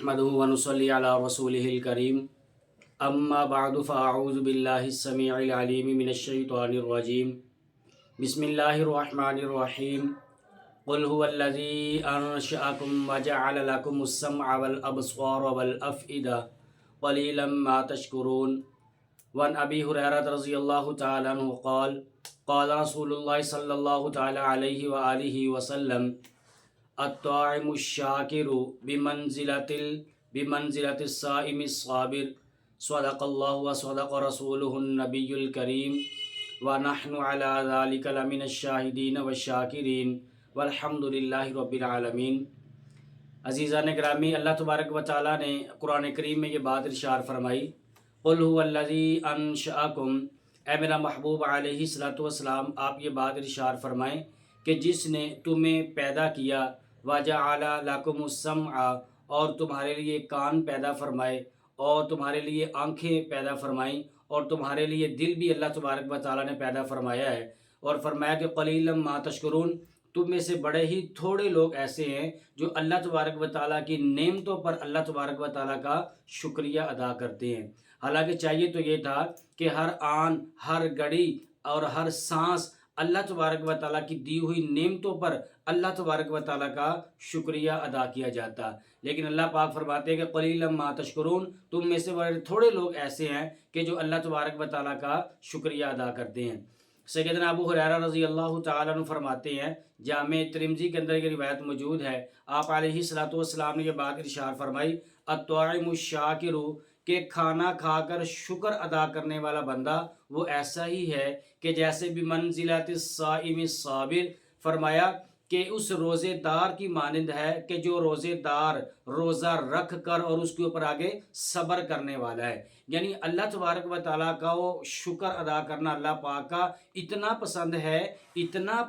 نحمده ونصلي على رسوله الكريم اما بعد فاعوذ بالله السميع العليم من الشيطان الرجيم بسم الله الرحمن الرحيم قل هو الذي انشأكم وجعل لكم السمع والابصار والافئدة قليلا ما تشكرون وعن ابي هريرة رضي الله تعالى عنه قال قال رسول الله صلى الله تعالى عليه وآله وسلم الطاعم الشاکر بمنزلة الصائم الصابر صدق اللہ و صدق رسولہ النبی الکریم ونحن علی ذلک لمن الشاہدین والشاکرین والحمد للہ رب العالمین۔ عزیزان گرامی، اللہ تبارک و تعالیٰ نے قرآن کریم میں یہ بات ارشاد فرمائی، قل هو الذی انشأکم، اے میرا محبوب علیہ الصلوۃ والسلام آپ یہ بات ارشاد فرمائیں کہ جس نے تمہیں پیدا کیا، وَجَعَلَ لَكُمُ السَّمْعَ، اور تمہارے لیے کان پیدا فرمائے اور تمہارے لیے آنکھیں پیدا فرمائیں اور تمہارے لیے دل بھی اللہ تبارک و تعالیٰ نے پیدا فرمایا ہے، اور فرمایا کہ قَلِيلًا مَا تَشْكُرُونَ، تم میں سے بڑے ہی تھوڑے لوگ ایسے ہیں جو اللہ تبارک و تعالیٰ کی نعمتوں پر اللہ تبارک و تعالیٰ کا شکریہ ادا کرتے ہیں۔ حالانکہ چاہیے تو یہ تھا کہ ہر آن، ہر گھڑی اور ہر سانس اللہ تبارک و تعالیٰ کی دی ہوئی نعمتوں پر اللہ تبارک و تعالیٰ کا شکریہ ادا کیا جاتا، لیکن اللہ پاک فرماتے ہیں کہ قلیلا ما تشکرون، تم میں سے بڑے تھوڑے لوگ ایسے ہیں کہ جو اللہ تبارک و تعالیٰ کا شکریہ ادا کرتے ہیں۔ سیدنا ابو ہریرہ رضی اللہ تعالیٰ عنہ فرماتے ہیں، جامع ترمذی کے اندر یہ روایت موجود ہے، آپ علیہ الصلوۃ والسلام نے یہ بات ارشاد فرمائی، الطاعم الشاکر، کہ کھانا کھا کر شکر ادا کرنے والا بندہ وہ ایسا ہی ہے کہ جیسے بمنزلۃ الصائم الصابر، فرمایا کہ اس روزے دار کی مانند ہے کہ جو روزے دار روزہ رکھ کر اور اس کے اوپر آگے صبر کرنے والا ہے۔ یعنی اللہ تبارک و تعالیٰ کا وہ شکر ادا کرنا اللہ پاک کا اتنا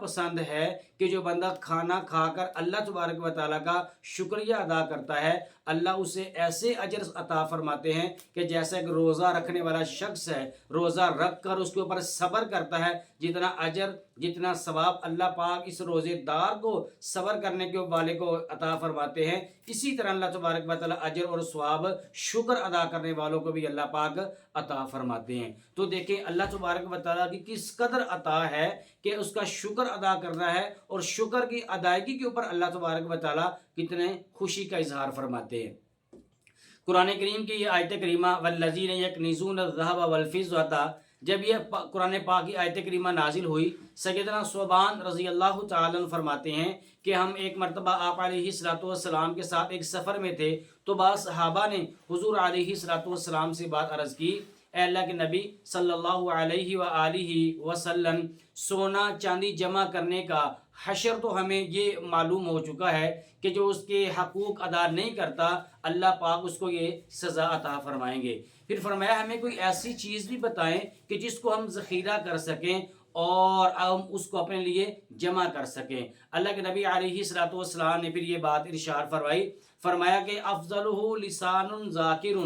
پسند ہے کہ جو بندہ کھانا کھا کر اللہ تبارک و تعالیٰ کا شکریہ ادا کرتا ہے، اللہ اسے ایسے اجر عطا فرماتے ہیں کہ جیسا ایک روزہ رکھنے والا شخص ہے، روزہ رکھ کر اس کے اوپر صبر کرتا ہے، جتنا اجر جتنا ثواب اللہ پاک اس روزے دار کو صبر کرنے کے والے کو عطا فرماتے ہیں، اسی طرح اللہ تبارک و تعالیٰ اجر اور ثواب شکر ادا کرنے والوں کو بھی اللہ پاک عطا فرماتے ہیں۔ تو دیکھیں اللہ تبارک و تعالیٰ کی کس قدر عطا ہے کہ اس کا شکر ادا کرنا ہے، اور شکر کی ادائیگی کے اوپر اللہ تبارک و تعالیٰ کتنے خوشی کا اظہار فرماتے ہیں۔ قرآن کریم کی یہ آیت کریمہ والذین یکنزون الذھب والفضة، جب یہ قرآن پاک کی آیت کریمہ نازل ہوئی، سیدنا ثوبان رضی اللہ تعالیٰ عنہ فرماتے ہیں کہ ہم ایک مرتبہ آپ علیہ الصلوۃ والسلام کے ساتھ ایک سفر میں تھے، تو بعض صحابہ نے حضور علیہ الصلوۃ والسلام سے بات عرض کی، اے اللہ کے نبی صلی اللہ علیہ وآلہ وسلم، سونا چاندی جمع کرنے کا حشر تو ہمیں یہ معلوم ہو چکا ہے کہ جو اس کے حقوق ادا نہیں کرتا اللہ پاک اس کو یہ سزا عطا فرمائیں گے۔ پھر فرمایا ہمیں کوئی ایسی چیز بھی بتائیں کہ جس کو ہم ذخیرہ کر سکیں اور ہم اس کو اپنے لیے جمع کر سکیں۔ اللہ کے نبی علیہ الصلوۃ والسلام نے پھر یہ بات ارشاد فرمائی، فرمایا کہ افضلہ لسان ذاکر،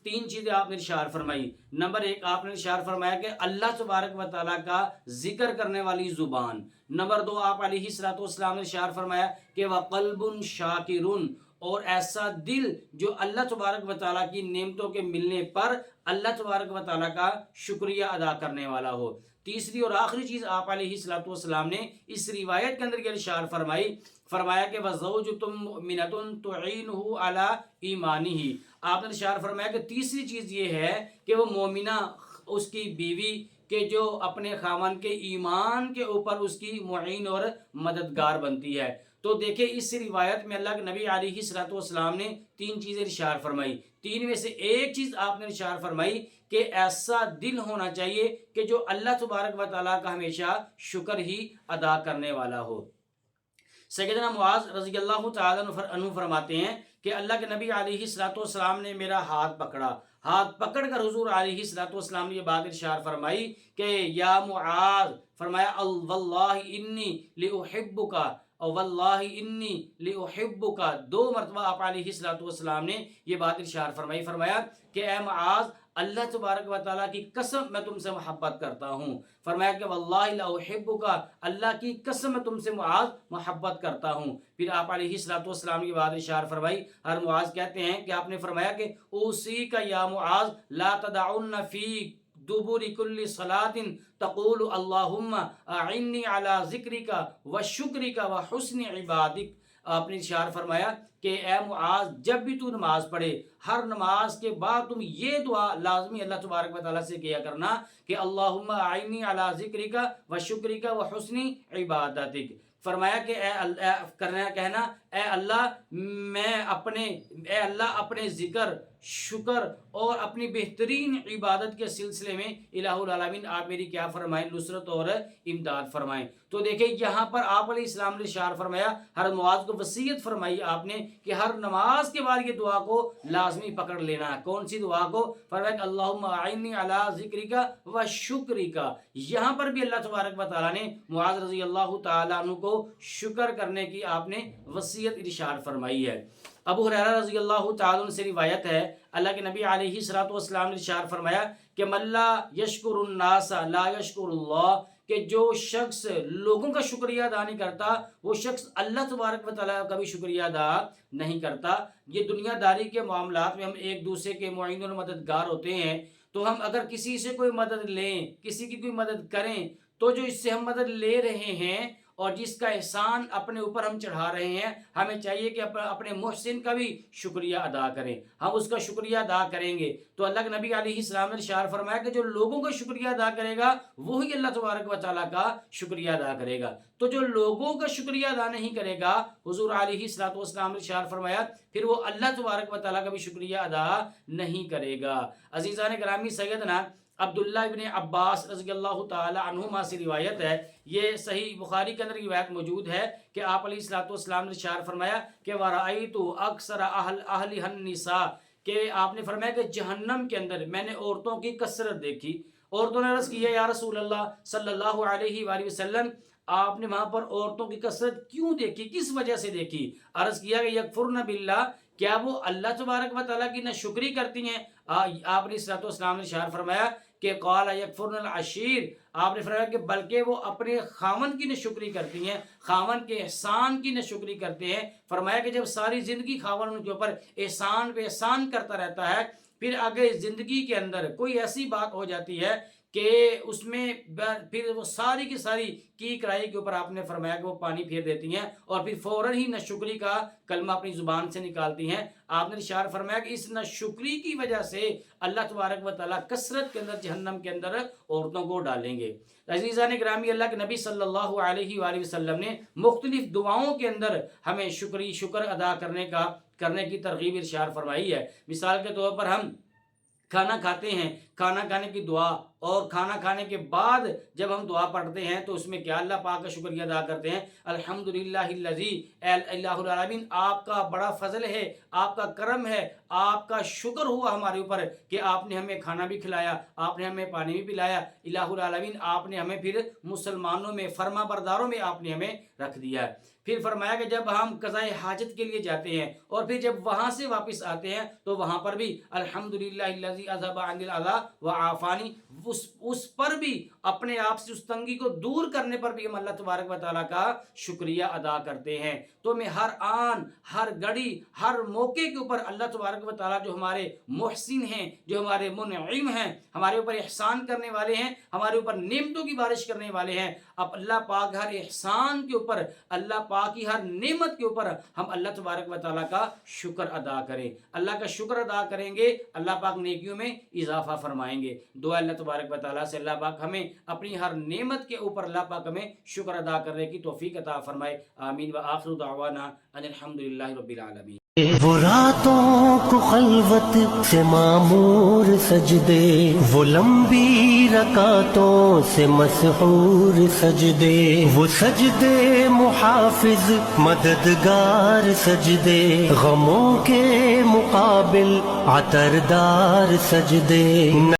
تین چیزیں آپ نے ارشاد فرمائی۔ نمبر ایک آپ نے ارشاد فرمایا کہ اللہ تبارک و تعالیٰ کا ذکر کرنے والی زبان۔ نمبر دو آپ علیہ الصلوۃ والسلام نے ارشاد فرمایا کہ وقلب شاکر، اور ایسا دل جو اللہ تبارک و تعالیٰ کی نعمتوں کے ملنے پر اللہ تبارک و تعالیٰ کا شکریہ ادا کرنے والا ہو۔ تیسری اور آخری چیز آپ علیہ الصلوۃ والسلام نے اس روایت کے اندر یہ ارشاد فرمائی، فرمایا کہ وَزَوْجَةٌ مُؤْمِنَةٌ تُعِينُهُ عَلَىٰ إِيمَانِهِ، آپ نے ارشاد فرمایا کہ تیسری چیز یہ ہے کہ وہ مومنہ، اس کی بیوی کہ جو اپنے خاوند کے ایمان کے اوپر اس کی معین اور مددگار بنتی ہے۔ تو دیکھیں اس روایت میں اللہ کے نبی علیہ الصلوۃ والسلام نے تین چیزیں ارشاد فرمائی، تین میں سے ایک چیز آپ نے ارشاد فرمائی کہ ایسا دل ہونا چاہیے کہ جو اللہ تبارک و تعالیٰ کا ہمیشہ شکر ہی ادا کرنے والا ہو۔ سیدنا معاذ رضی اللہ تعالیٰ عنہ فرماتے ہیں کہ اللہ کے نبی علیہ الصلوۃ والسلام نے میرا ہاتھ پکڑا، ہاتھ پکڑ کر حضور علیہ الصلوۃ والسلام نے یہ بات ارشاد فرمائی کہ یا معاذ، فرمایا واللہ انی لأحبک، اور واللہ انی لأحبک، دو مرتبہ آپ علیہ الصلوۃ والسلام نے یہ بات ارشاد فرمائی، فرمایا کہ اے معاذ اللہ تبارک و تعالیٰ کی قسم میں تم سے محبت کرتا ہوں. فرمایا کہ واللہ لاحبک، اللہ کی قسم میں تم سے معاذ محبت کرتا ہوں. پھر آپ علیہ الصلوۃ والسلام کی بات ارشاد فرمائی. ہر معاذ کہتے ہیں کہ آپ نے فرمایا کہ اوصیک یا معاذ لا تدعن فی دبر کل صلاۃ تقول اللہم اعنی علی ذکرک وشکرک وحسن عبادک. آپ نے ارشاد فرمایا کہ اے معاذ جب بھی تو نماز پڑھے ہر نماز کے بعد تم یہ دعا لازمی اللہ تبارک و تعالیٰ سے کیا کرنا کہ اللہم اعنی علی ذکرک وشکرک وحسن عبادتک. فرمایا کہ کہنا اے اللہ اپنے ذکر شکر اور اپنی بہترین عبادت کے سلسلے میں الہ العالمین آپ میری کیا فرمائیں نصرت اور امداد فرمائیں. تو دیکھیں یہاں پر آپ علیہ السلام نے ارشاد فرمایا ہر معاذ کو وصیت فرمائی آپ نے کہ ہر نماز کے بعد یہ دعا کو لازمی پکڑ لینا ہے. کون سی دعا کو؟ فرمایا کہ اللہم اعنی علی ذکرک و شکرک. یہاں پر بھی اللہ تبارک و تعالیٰ نے معاذ رضی اللہ تعالیٰ عنہ کو شکر کرنے کی آپ نے وصیت ارشاد فرمائی ہے. ابو ہریرہ رضی اللہ تعالیٰ عنہ سے روایت ہے اللہ کے نبی علیہ الصلوۃ والسلام نے ارشاد فرمایا کہ من لا یشکر الناس لا یشکر اللہ، کہ جو شخص لوگوں کا شکریہ ادا نہیں کرتا وہ شخص اللہ تبارک و تعالیٰ کا بھی شکریہ ادا نہیں کرتا. یہ دنیا داری کے معاملات میں ہم ایک دوسرے کے معین اور مددگار ہوتے ہیں، تو ہم اگر کسی سے کوئی مدد لیں کسی کی کوئی مدد کریں تو جو اس سے ہم مدد لے رہے ہیں اور جس کا احسان اپنے اوپر ہم چڑھا رہے ہیں ہمیں چاہیے کہ اپنے محسن کا بھی شکریہ ادا کریں. ہم اس کا شکریہ ادا کریں گے تو اللہ کے نبی علیہ السلام نے ارشاد فرمایا کہ جو لوگوں کا شکریہ ادا کرے گا وہی اللہ تبارک و تعالیٰ کا شکریہ ادا کرے گا. تو جو لوگوں کا شکریہ ادا نہیں کرے گا حضور علیہ الصلوۃ والسلام نے ارشاد فرمایا پھر وہ اللہ تبارک و تعالیٰ کا بھی شکریہ ادا نہیں کرے گا. عزیزان گرامی، سیدنا عبداللہ ابن عباس رضی اللہ تعالی عنہما سے روایت ہے، یہ صحیح بخاری کے اندر روایت موجود ہے کہ آپ علیہ الصلوۃ والسلام نے ارشاد فرمایا کہ وَرَأَيْتُ أَكْثَرَ أَهْلِهَا النِّسَاء، کہ آپ نے فرمایا کہ جہنم کے اندر میں نے عورتوں کی کثرت دیکھی. عورتوں نے عرض کیا یا رسول اللہ صلی اللہ علیہ وآلہ وسلم آپ نے وہاں پر عورتوں کی کثرت کیوں دیکھی، کس وجہ سے دیکھی؟ عرض کیا کہ یکفرن باللہ، کیا وہ اللہ تبارک و تعالیٰ کی ناشکری کرتی ہیں؟ آپ نے صلی اللہ علیہ وسلم نے اشارہ فرمایا کہ قال یکفرن العشیر، آپ نے فرمایا کہ بلکہ وہ اپنے خاوند کی ناشکری کرتی ہیں، خاوند کے احسان کی ناشکری کرتے ہیں. فرمایا کہ جب ساری زندگی خاوند ان کے اوپر احسان پہ احسان کرتا رہتا ہے، پھر آگے زندگی کے اندر کوئی ایسی بات ہو جاتی ہے کہ اس میں پھر وہ ساری کی ساری کی کرائی کے اوپر آپ نے فرمایا کہ وہ پانی پھیر دیتی ہیں اور پھر فوراً ہی ناشکری کا کلمہ اپنی زبان سے نکالتی ہیں. آپ نے ارشاد فرمایا کہ اس ناشکری کی وجہ سے اللہ تبارک و تعالیٰ کثرت کے اندر جہنم کے اندر عورتوں کو ڈالیں گے. عزیزان گرامی، اللہ کے نبی صلی اللہ علیہ وآلہ وسلم نے مختلف دعاؤں کے اندر ہمیں شکر ادا کرنے کی ترغیب ارشاد فرمائی ہے. مثال کے طور پر ہم کھانا کھاتے ہیں، کھانا کھانے کی دعا اور کھانا کھانے کے بعد جب ہم دعا پڑھتے ہیں تو اس میں کیا اللہ پاک کا شکریہ ادا کرتے ہیں، الحمدللہ الذی، اللہ العالمین آپ کا بڑا فضل ہے، آپ کا کرم ہے، آپ کا شکر ہوا ہمارے اوپر کہ آپ نے ہمیں کھانا بھی کھلایا، آپ نے ہمیں پانی بھی پلایا. الہ العالمین آپ نے ہمیں پھر مسلمانوں میں فرما برداروں میں آپ نے ہمیں رکھ دیا ہے. پھر فرمایا کہ جب ہم قضائے حاجت کے لیے جاتے ہیں اور پھر جب وہاں سے واپس آتے ہیں تو وہاں پر بھی الحمدللہ الذی اذھب عنی الاذی وعافانی، اس پر بھی اپنے آپ سے اس تنگی کو دور کرنے پر بھی ہم اللہ تبارک و تعالیٰ کا شکریہ ادا کرتے ہیں. تو میں ہر آن ہر گھڑی ہر موقع کے اوپر اللہ تبارک و تعالیٰ جو ہمارے محسن ہیں، جو ہمارے منعم ہیں، ہمارے اوپر احسان کرنے والے ہیں، ہمارے اوپر نعمتوں کی بارش کرنے والے ہیں، اب اللہ پاک ہر احسان کے اوپر، اللہ پاک کی ہر نعمت کے اوپر ہم اللہ تبارک و تعالیٰ کا شکر ادا کریں. اللہ کا شکر ادا کریں گے اللہ پاک نیکیوں میں اضافہ فرمائیں گے. دعا اللہ تبارک و تعالیٰ سے اللہ پاک ہمیں اپنی ہر نعمت کے اوپر اللہ پاک ہمیں شکر ادا کرنے کی توفیق عطا فرمائے. آمین. وآخر دعوانا ان الحمدللہ رب العالمین. وہ راتوں کو خلوت سے معمور سجدے، وہ لمبی رکعتوں سے مسحور سجدے، وہ سجدے محافظ مددگار سجدے، غموں کے مقابل عطردار سجدے.